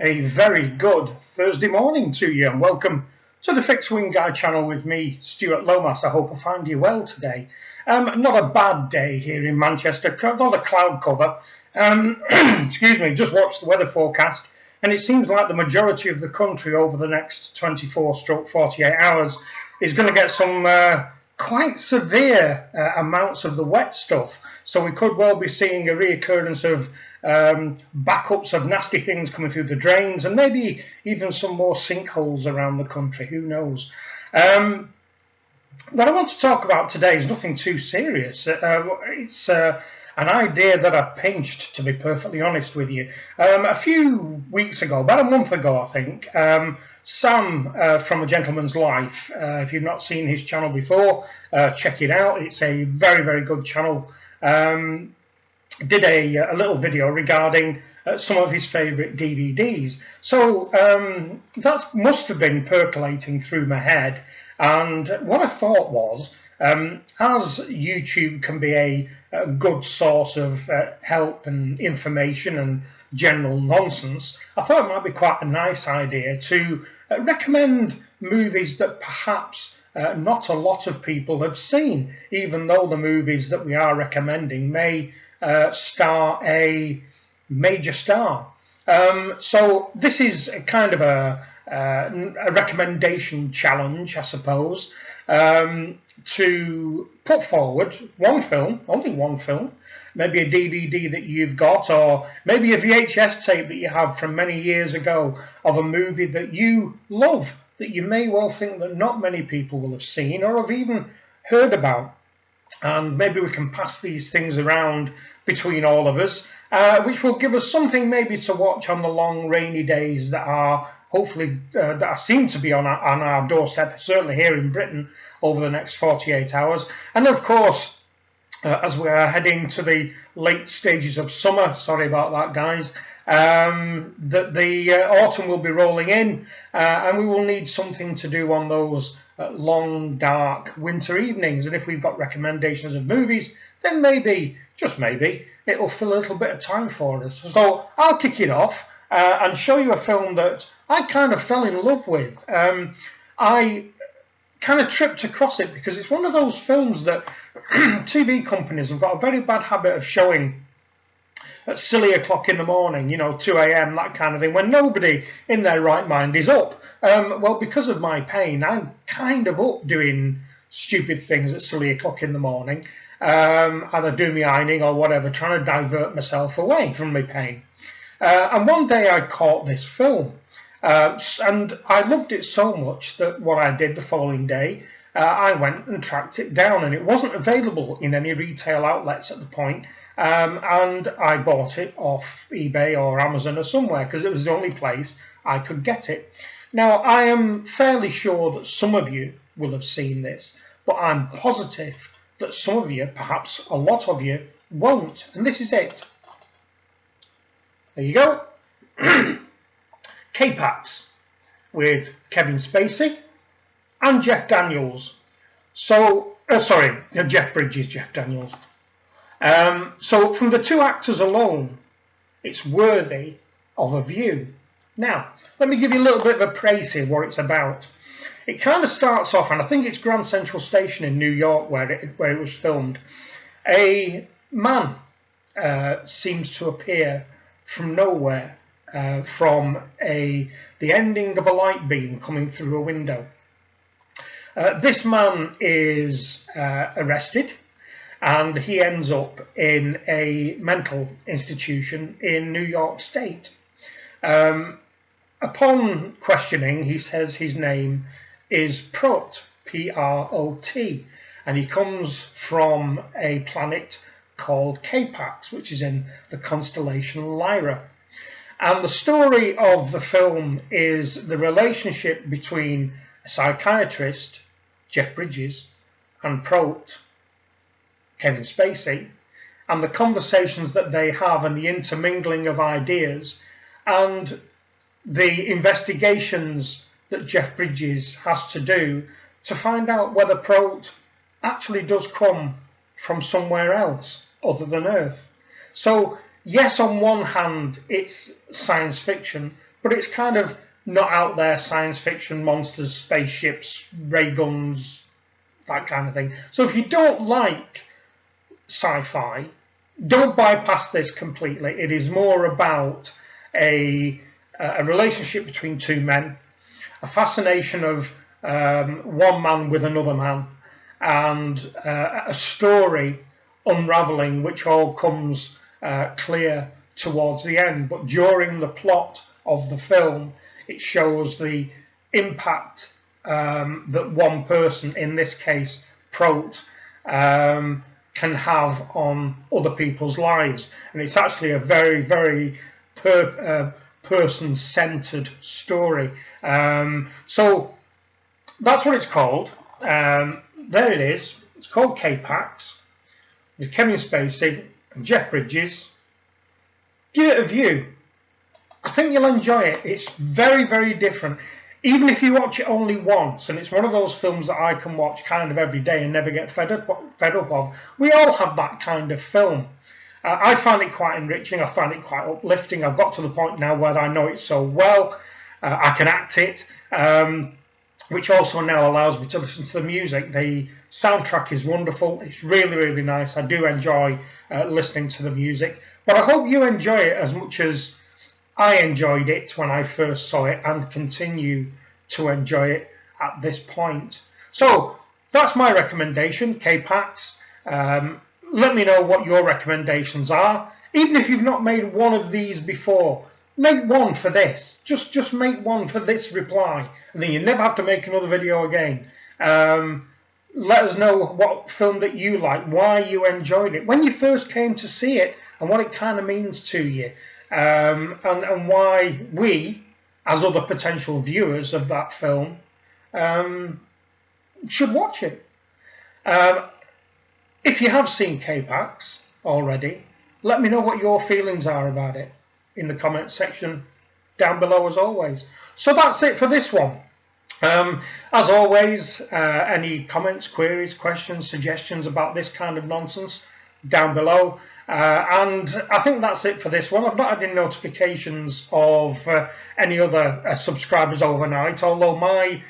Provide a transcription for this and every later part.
A very good Thursday morning to you, and welcome to the Fixed Wing Guy channel with me, Stuart Lomas. I hope I find you well today. Not a bad day here in Manchester, not a cloud cover. Excuse me, just watched the weather forecast, and it seems like the majority of the country over the next 24-48 hours is going to get some quite severe amounts of the wet stuff. So we could well be seeing a reoccurrence of backups of nasty things coming through the drains, and maybe even some more sinkholes around the country. Who knows? What I want to talk about today is nothing too serious. It's an idea that I pinched, to be perfectly honest with you. A few weeks ago, about a month ago, I think, Sam from A Gentleman's Life, if you've not seen his channel before, check it out. It's a very, very good channel. Did a little video regarding some of his favourite DVDs. So that must have been percolating through my head. And what I thought was, as YouTube can be a good source of help and information and general nonsense, I thought it might be quite a nice idea to recommend movies that perhaps not a lot of people have seen, even though the movies that we are recommending may star a major star. So this is kind of a recommendation challenge, I suppose, to put forward one film, only one film, maybe a DVD that you've got, or maybe a VHS tape that you have from many years ago of a movie that you love, that you may well think that not many people will have seen or have even heard about. And maybe we can pass these things around between all of us, which will give us something maybe to watch on the long rainy days that are hopefully that seem to be on our doorstep, certainly here in Britain, over the next 48 hours. And of course, as we are heading to the late stages of summer, sorry about that, guys, that the autumn will be rolling in, and we will need something to do on those long, dark winter evenings. And if we've got recommendations of movies, then maybe, just maybe, it'll fill a little bit of time for us. So I'll kick it off and show you a film that I kind of fell in love with. I kind of tripped across it because it's one of those films that TV companies have got a very bad habit of showing at silly o'clock in the morning, 2 a.m., that kind of thing, when nobody in their right mind is up. Well, because of my pain, I'm kind of up doing stupid things at silly o'clock in the morning, either doing my ironing or whatever, trying to divert myself away from my pain. And one day I caught this film, and I loved it so much that what I did the following day, I went and tracked it down, and it wasn't available in any retail outlets at the point, and I bought it off eBay or Amazon or somewhere because it was the only place I could get it. Now, I am fairly sure that some of you will have seen this, but I'm positive that some of you, perhaps a lot of you, won't, and this is it. There you go. K-Pax with Kevin Spacey and Jeff Daniels. So, Jeff Bridges, Jeff Daniels. So from the two actors alone, it's worthy of a view. Now, let me give you a little bit of a précis of what it's about. It kind of starts off, and I think it's Grand Central Station in New York where it was filmed. A man seems to appear from nowhere, from the ending of a light beam coming through a window. This man is arrested, and he ends up in a mental institution in New York State. Upon questioning, he says his name is Prot, P-R-O-T, and he comes from a planet called K-Pax, which is in the constellation Lyra. And the story of the film is the relationship between a psychiatrist, Jeff Bridges, and Prot, Kevin Spacey, and the conversations that they have and the intermingling of ideas and the investigations that Jeff Bridges has to do to find out whether Prot actually does come from somewhere else other than Earth. So yes, on one hand it's science fiction, but it's kind of not out there science fiction, monsters, spaceships, ray guns, that kind of thing. So if you don't like sci-fi, don't bypass this completely. It is more about a relationship between two men, a fascination of one man with another man, and a story unraveling, which all comes clear towards the end. But during the plot of the film, it shows the impact that one person, in this case Prote, can have on other people's lives. And it's actually a very, very person-centered story. So that's what it's called. There it is. It's called K-Pax, with Kevin Spacey and Jeff Bridges. Give it a view. I think you'll enjoy it. It's very, very different. Even if you watch it only once, and it's one of those films that I can watch kind of every day and never get fed up of. We all have that kind of film. I find it quite enriching. I find it quite uplifting. I've got to the point now where I know it so well. I can act it, which also now allows me to listen to the music. The soundtrack is wonderful. It's really, really nice. I do enjoy listening to the music. But I hope you enjoy it as much as I enjoyed it when I first saw it, and continue to enjoy it at this point. So that's my recommendation, K-Pax. Let me know what your recommendations are. Even if you've not made one of these before, make one for this. Just make one for this reply, and then you never have to make another video again. Let us know what film that you like, why you enjoyed it, when you first came to see it, and what it kind of means to you. And why we, as other potential viewers of that film, should watch it. If you have seen K-Pax already, let me know what your feelings are about it in the comments section down below, as always. So that's it for this one. As always, any comments, queries, questions, suggestions about this kind of nonsense, down below. And I think that's it for this one. I've not had any notifications of any other subscribers overnight, although my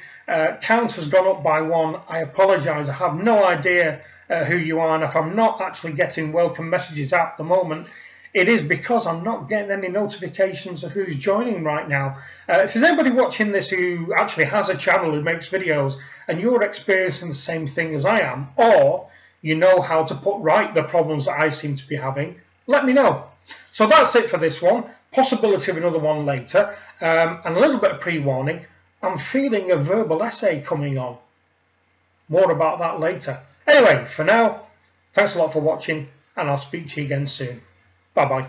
count has gone up by one. I apologise. I have no idea who you are, and if I'm not actually getting welcome messages at the moment, it is because I'm not getting any notifications of who's joining right now. If there's anybody watching this who actually has a channel who makes videos, and you're experiencing the same thing as I am, or you know how to put right the problems that I seem to be having, let me know. So that's it for this one. Possibility of another one later. And a little bit of pre-warning. I'm feeling a verbal essay coming on. More about that later. Anyway, for now, thanks a lot for watching, and I'll speak to you again soon. Bye-bye.